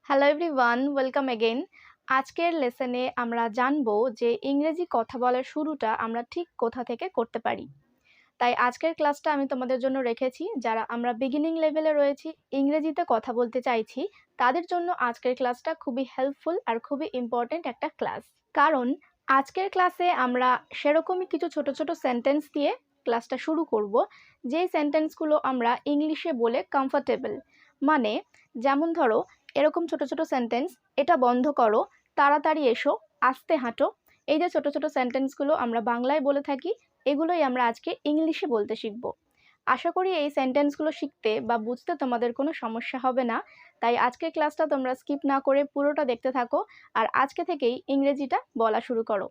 Hello everyone, welcome again. আজকের লেসনে আমরা জানবো যে ইংরেজি কথা বলার শুরুটা আমরা ঠিক কোথা থেকে করতে পারি। তাই আজকের ক্লাসটা আমি তোমাদের জন্য রেখেছি যারা আমরা বিগিনিং লেভেলে রয়েছি, ইংরেজিতে কথা বলতে চাইছি, তাদের জন্য আজকের ক্লাসটা খুবই হেল্পফুল আর খুবই ইম্পর্ট্যান্ট একটা ক্লাস। কারণ আজকের ক্লাসে আমরা সেরকমই কিছু ছোট ছোট সেন্টেন্স দিয়ে ক্লাসটা শুরু করব, যেই সেন্টেন্সগুলো আমরা ইংলিশে বলে কমফর্টেবল। মানে যেমন ধরো এরকম ছোট ছোট সেন্টেন্স, এটা বন্ধ করো, তাড়াতাড়ি এসো, আস্তে হাঁটো। এই যে ছোট ছোট সেন্টেন্সগুলো আমরা বাংলায় বলে থাকি, এগুলোই আমরা আজকে ইংলিশে বলতে শিখব। আশা করি এই সেন্টেন্সগুলো শিখতে বা বুঝতে তোমাদের কোনো সমস্যা হবে না। তাই আজকের ক্লাসটা তোমরা স্কিপ না করে পুরোটা দেখতে থাকো আর আজকে থেকেই ইংরেজিটা বলা শুরু করো।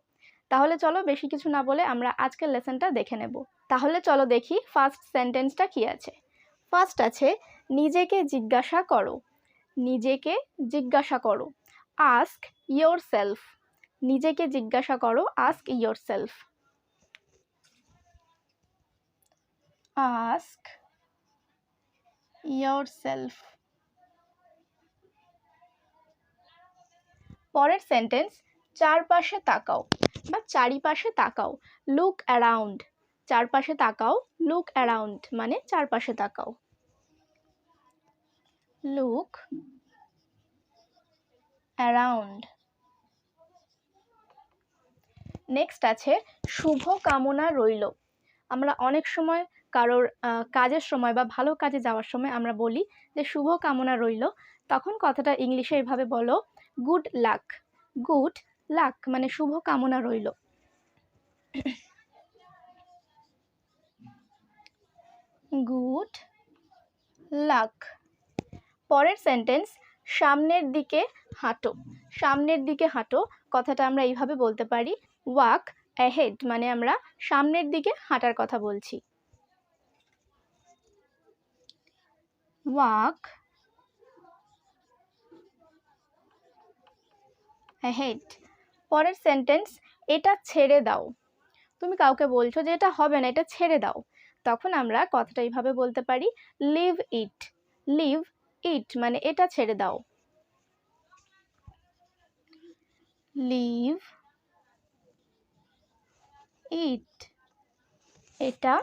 তাহলে চলো বেশি কিছু না বলে আমরা আজকের লেসনটা দেখে নেব। তাহলে চলো দেখি ফার্স্ট সেন্টেন্সটা কি আছে। ফার্স্ট আছে নিজেকে জিজ্ঞাসা করো। নিজেকে জিজ্ঞাসা করো, আস্ক ইয়োর সেলফ। নিজেকে জিজ্ঞাসা করো, ask your self. Ask your self. পরের সেন্টেন্স চারপাশে তাকাও বা চারিপাশে তাকাও, লুক অ্যারাউন্ড। চারপাশে তাকাও, লুক অ্যারাউন্ড মানে চারপাশে তাকাও। Look around. নেক্সট আছে শুভ কামনা রইল। আমরা অনেক সময় কারোর কাজের সময় বা ভালো কাজে যাওয়ার সময় আমরা বলি যে শুভ কামনা রইল, তখন কথাটা ইংলিশে এভাবে বলো, গুড লাক। গুড লাক মানে শুভ কামনা রইল। Good luck. পরের সেন্টেন্স সামনের দিকে হাঁটো। সামনের দিকে হাঁটো কথাটা আমরা এইভাবে বলতে পারি, ওয়াক অ্যাহেড মানে আমরা সামনের দিকে হাঁটার কথা বলছি। Walk ahead. পরের সেন্টেন্স এটা ছেড়ে দাও। তুমি কাউকে বলছো যে এটা হবে না, এটা ছেড়ে দাও, তখন আমরা কথাটা এইভাবে বলতে পারি, লিভ ইট। লিভ ইট মানে এটা ছেড়ে দাও। লিভ ইট, এটা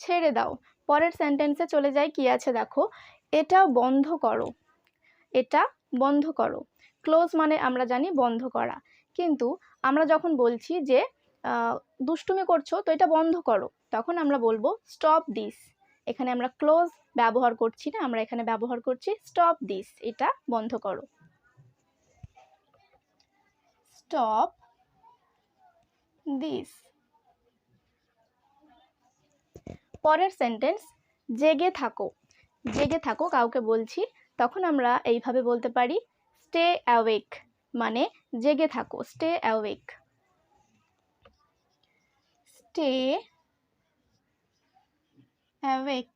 ছেড়ে দাও। পরের সেন্টেন্সে চলে যাই, কি আছে দেখো, এটা বন্ধ করো। এটা বন্ধ করো। ক্লোজ মানে আমরা জানি বন্ধ করা, কিন্তু আমরা যখন বলছি যে দুষ্টুমি করছো তো এটা বন্ধ করো, তখন আমরা বলবো স্টপ দিস। এখানে আমরা ক্লোজ ব্যবহার করছি না, আমরা এখানে ব্যবহার করছি স্টপ দিস, এটা বন্ধ করো। Stop this. পরের সেন্টেন্স জেগে থাকো। জেগে থাকো কাউকে বলছি, তখন আমরা এইভাবে বলতে পারি স্টে অ্যাওয়েক মানে জেগে থাকো, stay awake. Stay awake.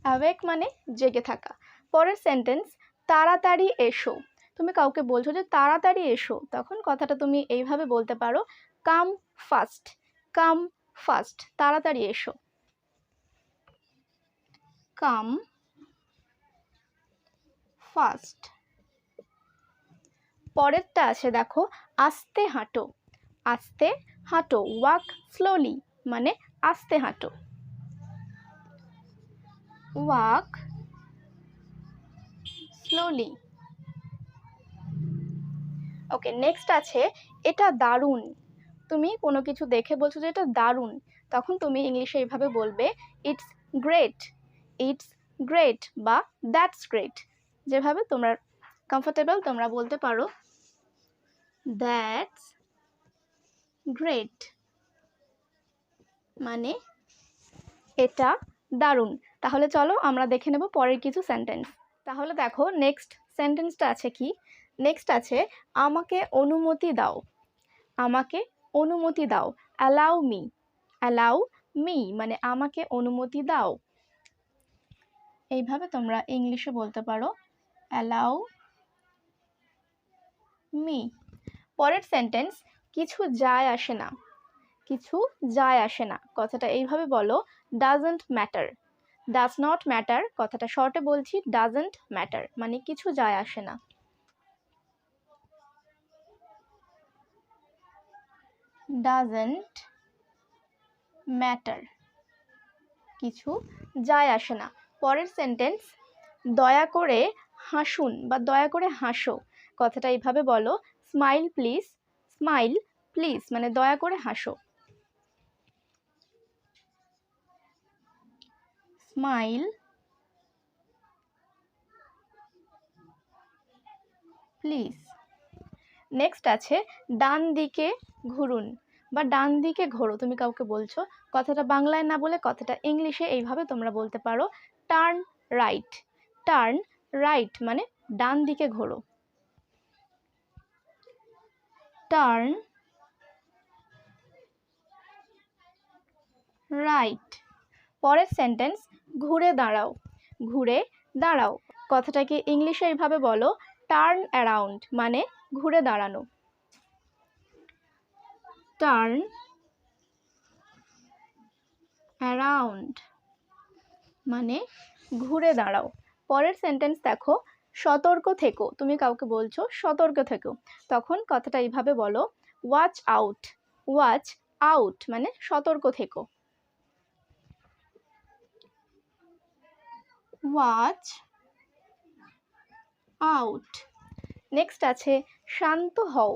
Awake মানে জেগে থাকা। পরের সেন্টেন্স তাড়াতাড়ি এসো। তুমি কাউকে বলছো যে তাড়াতাড়ি এসো, তখন কথাটা তুমি এইভাবে বলতে পারো, কাম ফাস্ট। কাম ফাস্ট, তাড়াতাড়ি এসো। কাম ফাস্ট। পরেরটা আছে দেখো, আস্তে হাঁটো। আস্তে হাঁটো, ওয়াক স্লোলি মানে আস্তে হাঁটো। Walk slowly. ওকে, নেক্সট আছে এটা দারুণ। তুমি কোনো কিছু দেখে বলছো যে এটা দারুণ, তখন তুমি ইংলিশে এইভাবে বলবে, ইটস গ্রেট। ইটস গ্রেট বা দ্যাটস গ্রেট, যেভাবে তোমরা কমফোর্টেবল তোমরা বলতে পারো, দ্যাটস গ্রেট মানে এটা দারুণ। তাহলে চলো আমরা দেখে নেব পরের কিছু সেন্টেন্স। তাহলে দেখো নেক্সট সেন্টেন্সটা আছে কি, নেক্সট আছে আমাকে অনুমতি দাও। আমাকে অনুমতি দাও, অ্যালাউ মি। অ্যালাউ মি মানে আমাকে অনুমতি দাও। এইভাবে তোমরা ইংলিশে বলতে পারো, অ্যালাউ মি। পরের সেন্টেন্স কিছু যায় আসে না। কিছু যায় আসে না কথাটা এইভাবে বলো, doesn't matter. Does not matter কথাটা শর্টে বলছি ডাজন্ট ম্যাটার মানে কিছু যায় আসে না। ডাজন্ট ম্যাটার কিছু যায় আসে না। পরের সেন্টেন্স দয়া করে হাসুন বা দয়া করে হাসো কথাটা এইভাবে বলো স্মাইল প্লিজ। স্মাইল প্লিজ মানে দয়া করে হাসো। Smile please. নেক্সট আছে ডান দিকে ঘুরুন বা ডান দিকে ঘোরো। তুমি কাউকে বলছো, কথাটা বাংলায় না বলে কথাটা ইংলিশে এইভাবে তোমরা বলতে পারো টার্ন রাইট। টার্ন রাইট মানে ডান দিকে ঘোরো। Turn right. পরের সেন্টেন্স ঘুরে দাঁড়াও। ঘুরে দাঁড়াও কথাটাকে ইংলিশে এইভাবে বলো টার্ন অ্যারাউন্ড মানে ঘুরে দাঁড়ানো। টার্ন অ্যারাউন্ড মানে ঘুরে দাঁড়াও। পরের সেন্টেন্স দেখো সতর্ক থেকো। তুমি কাউকে বলছো সতর্ক থেকো, তখন কথাটা এইভাবে বলো ওয়াচ আউট। ওয়াচ আউট মানে সতর্ক থেকো। Watch out. নেক্সট আছে শান্ত হও।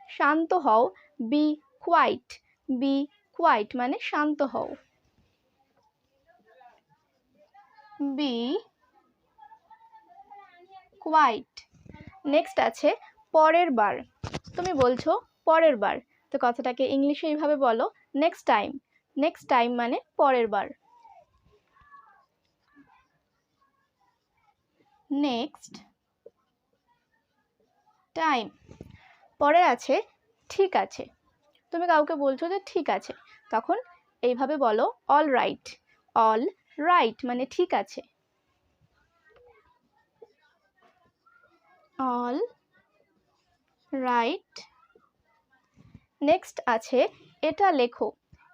শান্ত হও বি কোয়াইট। বি কোয়াইট মানে শান্ত হও। B quite. নেক্সট আছে পরের বার। তুমি বলছো পরের বার, তো কথাটাকে ইংলিশে এইভাবে বলো নেক্সট টাইম। নেক্সট টাইম মানে পরের বার। Next time. পরে আছে ঠিক আছে। তুমি কাউকে বলছো যে ঠিক আছে, তখন এইভাবে বলো অল রাইট। অল রাইট মানে ঠিক আছে। All right. নেক্সট আছে এটা লেখো।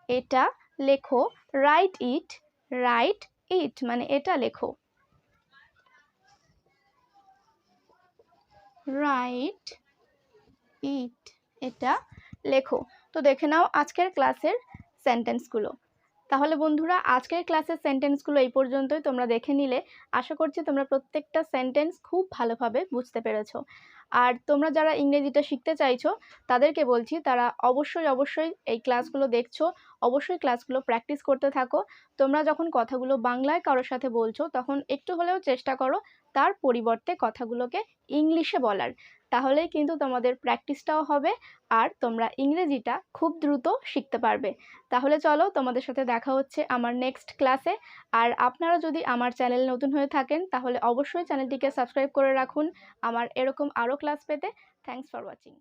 এটা লেখো রাইট ইট। রাইট ইট মানে এটা লেখো। রাইট ইট এটা লেখো। তো দেখে নাও আজকের ক্লাসের সেন্টেন্সগুলো। তাহলে বন্ধুরা আজকের ক্লাসের সেন্টেন্সগুলো এই পর্যন্তই তোমরা দেখে নিলে। আশা করছি তোমরা প্রত্যেকটা সেন্টেন্স খুব ভালোভাবে বুঝতে পেরেছো। আর তোমরা যারা ইংরেজিটা শিখতে চাইছো তাদেরকে বলছি তারা অবশ্যই এই ক্লাসগুলো দেখছো, অবশ্যই ক্লাসগুলো প্র্যাকটিস করতে থাকো। তোমরা যখন কথাগুলো বাংলায় কারোর সাথে বলছো তখন একটু হলেও চেষ্টা করো তার পরিবর্তে কথাগুলোকে ইংলিশে বলার। তাহলেই কিন্তু তোমাদের প্র্যাকটিসটাও হবে আর তোমরা ইংরেজিটা খুব দ্রুত শিখতে পারবে। তাহলে চলো তোমাদের সাথে দেখা হচ্ছে আমার নেক্সট ক্লাসে। আর আপনারা যদি আমার চ্যানেল নতুন হয়ে থাকেন তাহলে অবশ্যই চ্যানেলটিকে সাবস্ক্রাইব করে রাখুন আমার এরকম আরও ক্লাস পেতে। Thanks for watching.